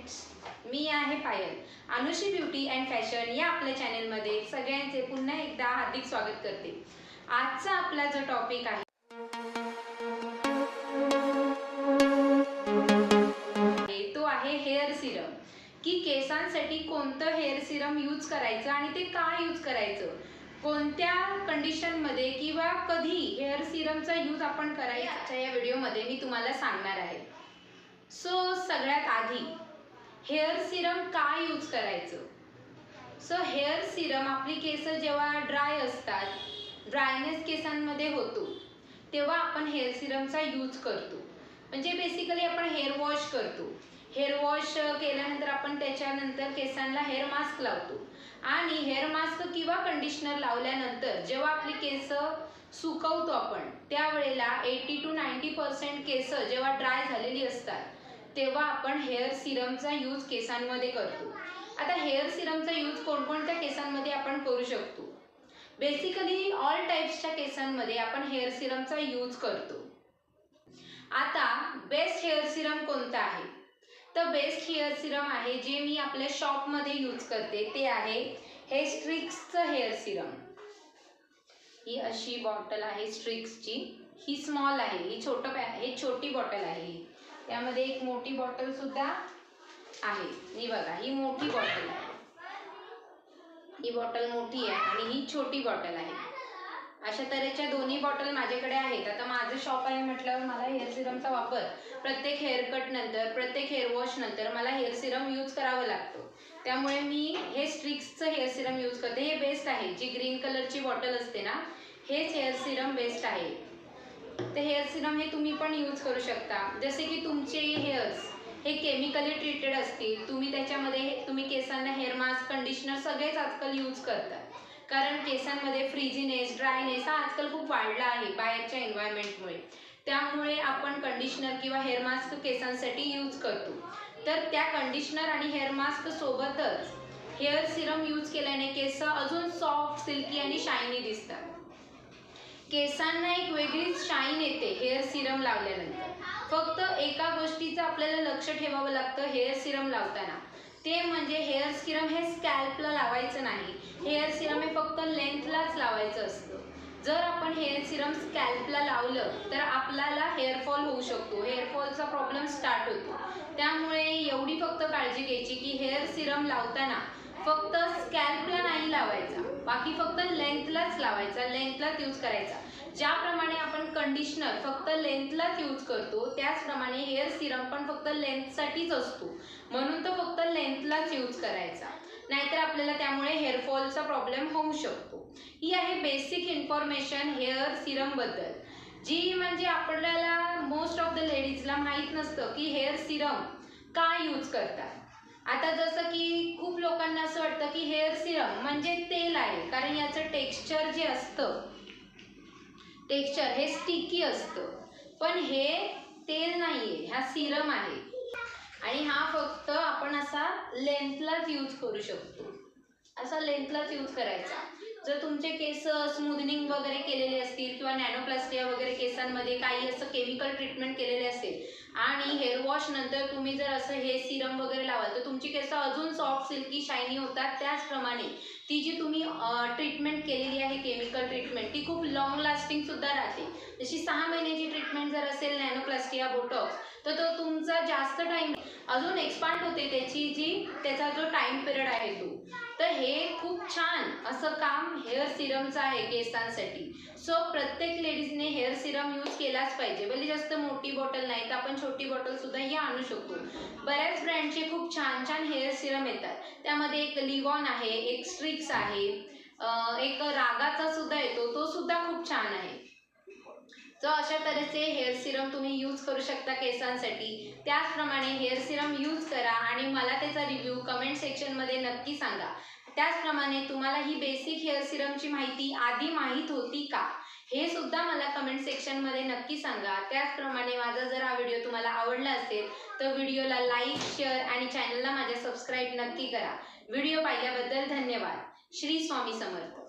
Friends, मी आहे पायल. अनुशी beauty and fashion या आपल्या चॅनलमध्ये सगळ्यांचे पुन्हा एकदा हार्दिक स्वागत करते. आजचा आपला जो टॉपिक आहे तो आहे हेअर सिरम. की केसांसाठी कोणतं हेअर सिरम यूज करायचं आणि ते का यूज करायचं, कोणत्या कंडिशनमध्ये किंवा कधी हेअर सिरमचा यूज आपण करायचा या व्हिडिओमध्ये मी तुम्हाला सांगणार आहे. सो सगळ्यात आधी हेअर सिरम का यूज करायचं. सो हेअर सिरम आपली केस जेव्हा ड्राय असतात, ड्रायनेस केसांमध्ये होतो, तेव्हा आपण हेअर सिरमचा यूज करतो. म्हणजे बेसिकली आपण हेअर वॉश करतो. हेअर वॉश केल्यानंतर आपण त्याच्यानंतर केसांना हेअर मास्क लावतो आणि हेअर मास्क किंवा कंडिशनर लावल्यानंतर जेव्हा आपली केस सुकवतो आपण, त्यावेळेला 80 to 90% केस जेव्हा ड्राय झालेली असतात तेव्हा आपण हेअर सिरमचा यूज केसांमध्ये करतो. आता हेअर सिरमचा यूज कोणकोणत्या केसांमध्ये आपण करू शकतो. बेसिकली ऑल टाइप्सच्या केसांमध्ये आपण हेअर सिरमचा यूज करतो. आता बेस्ट हेअर सिरम कोणता आहे, तर बेस्ट हेअर सिरम आहे जे मी आपल्या शॉपमध्ये यूज करते ते आहे हे स्ट्रिक्सचं हेअर सिरम. ही अशी बॉटल आहे स्ट्रिक्सची. ही स्मॉल आहे, ही छोटी बॉटल आहे. त्यामध्ये एक मोठी बॉटल सुद्धा आहे. ही बघा, ही मोठी बॉटल आहे. ही बॉटल मोठी आहे आणि ही छोटी बॉटल आहे. अशा तऱ्हेच्या दोन्ही बॉटल माझ्याकडे आहेत. आता माझं शॉप आहे म्हटल्यावर मला हेअर सिरमचा वापर प्रत्येक हेअर कट नंतर, प्रत्येक हेअर वॉश नंतर मला हेअर सिरम यूज करावं लागतं. त्यामुळे मी हे स्ट्रिक्सचं हेअर सिरम यूज करते. हे बेस्ट आहे. जी ग्रीन कलरची बॉटल असते ना, हेच हेअर सिरम बेस्ट आहे. ते हेअर सिरम हे तुम्ही पण यूज करू शकता. जसे की तुमचे हेअर्स हे केमिकली ट्रीटेड असतील, तुम्ही केसांना हेअर मास्क, कंडिशनर सगळेच आजकाल यूज करतात. कारण केसांमध्ये फ्रीजीनेस, ड्रायनेस हा आजकाल खूप वाढला आहे बाहेरच्या एन्व्हायरमेंटमुळे. त्यामुळे आपण कंडिशनर किंवा हेअर मास्क केसांसाठी यूज करतो. तर त्या कंडिशनर आणि हेअर मास्क सोबतच हेअर सिरम यूज केल्याने केस अजून सॉफ्ट, सिल्की आणि शायनी दिसतात. केसांना एक वेगळीच शाईन येते हेअर सिरम लावल्यानंतर. फक्त एका गोष्टीचं आपल्याला लक्ष ठेवावं लागतं हेअर सिरम लावताना, ते म्हणजे हेअर सिरम हे स्कॅल्पला लावायचं नाही. हेअर सिरम हे फक्त लेंथलाच लावायचं असतं. जर आपण हेअर सिरम स्कॅल्पला लावलं तर आपल्याला हेअरफॉल होऊ शकतो. हेअरफॉलचा प्रॉब्लेम स्टार्ट होतो. त्यामुळे एवढी फक्त काळजी घ्यायची की हेअर सिरम लावताना फक्त स्कॅल्पला नाही लावायचा, बाकी फक्त लेंथलाच लावायचा, लेंथलाच यूज करायचा. ज्याप्रमाणे आपण कंडिशनर फक्त लेंथलाच यूज करतो, त्याचप्रमाणे हेअर सिरम पण फक्त लेंथसाठीच असतो. म्हणून तो फक्त लेंथलाच यूज करायचा, नाहीतर आपल्याला त्यामुळे हेअरफॉलचा प्रॉब्लेम होऊ शकतो. ही आहे बेसिक इन्फॉर्मेशन हेअर सिरमबद्दल, जी म्हणजे आपल्याला मोस्ट ऑफ द लेडीजला माहीत नसतं की हेअर सिरम का यूज करतात. आता जसं की खूप लोकांना असं वाटतं की हेअर सिरम म्हणजे तेल आहे, कारण याचं टेक्स्चर जे असतं, टेक्स्चर हे स्टिकी असतं. पण हे तेल नाही आहे, हा सिरम आहे आणि हा फक्त आपण असा लेंथलाच यूज करू शकतो. असा लेंथलाच यूज करायचा. जर तुमचे केस स्मूथनिंग वगैरे केलेले असतील किंवा नॅनोप्लास्टिया वगैरे केसांमध्ये काही असं केमिकल ट्रीटमेंट केलेले असेल आणि हेअर वॉश नंतर तुम्ही जर असं हे सिरम वगैरे लावाल तर तुमची केस अजून सॉफ्ट, सिल्की, शायनी होतात. त्याचप्रमाणे ती जी तुम्ही ट्रीटमेंट केलेली आहे केमिकल ट्रीटमेंट, ती खूप लॉंग लास्टिंग सुद्धा राहते. जशी 6 महिन्याची ट्रीटमेंट जर असेल नॅनोप्लास्टिया, बोटॉक्स, तर तो तुमचा जास्त टाईम अजून एक्सपांड होते त्याचा जो टाईम पिरियड आहे तो. तर हे खूप छान असं काम हेअर सिरमचं आहे केसांसाठी. सो प्रत्येक लेडीजने हेअर सिरम यूज केलाच पाहिजे. भले जास्त मोठी बॉटल नाही तर आपण छोटी बॉटल सुद्धा ही आणू शकतो. बऱ्याच ब्रँडचे खूप छान छान हेअर सिरम येतात. त्यामध्ये एक लिवॉन आहे, एक स्ट्रिक्स आहे, एक रागाचा सुद्धा येतो, तो सुद्धा खूप छान आहे. तर अशा तऱ्हेचे हेअर सिरम तुम्ही यूज करू शकता केसांसाठी. त्याचप्रमाणे हेअर सिरम यूज करा आणि मला त्याचा रिव्ह्यू कमेंट सेक्शनमध्ये नक्की सांगा. त्याचप्रमाणे तुम्हाला ही बेसिक हेअर सिरमची माहिती आधी माहीत होती का, हे सुद्धा मला कमेंट सेक्शनमध्ये नक्की सांगा. त्याचप्रमाणे माझा जर हा व्हिडिओ तुम्हाला आवडला असेल तर व्हिडिओला लाईक, शेअर आणि चॅनलला माझ्या सबस्क्राईब नक्की करा. व्हिडिओ पाहिल्याबद्दल धन्यवाद. श्री स्वामी समर्थ.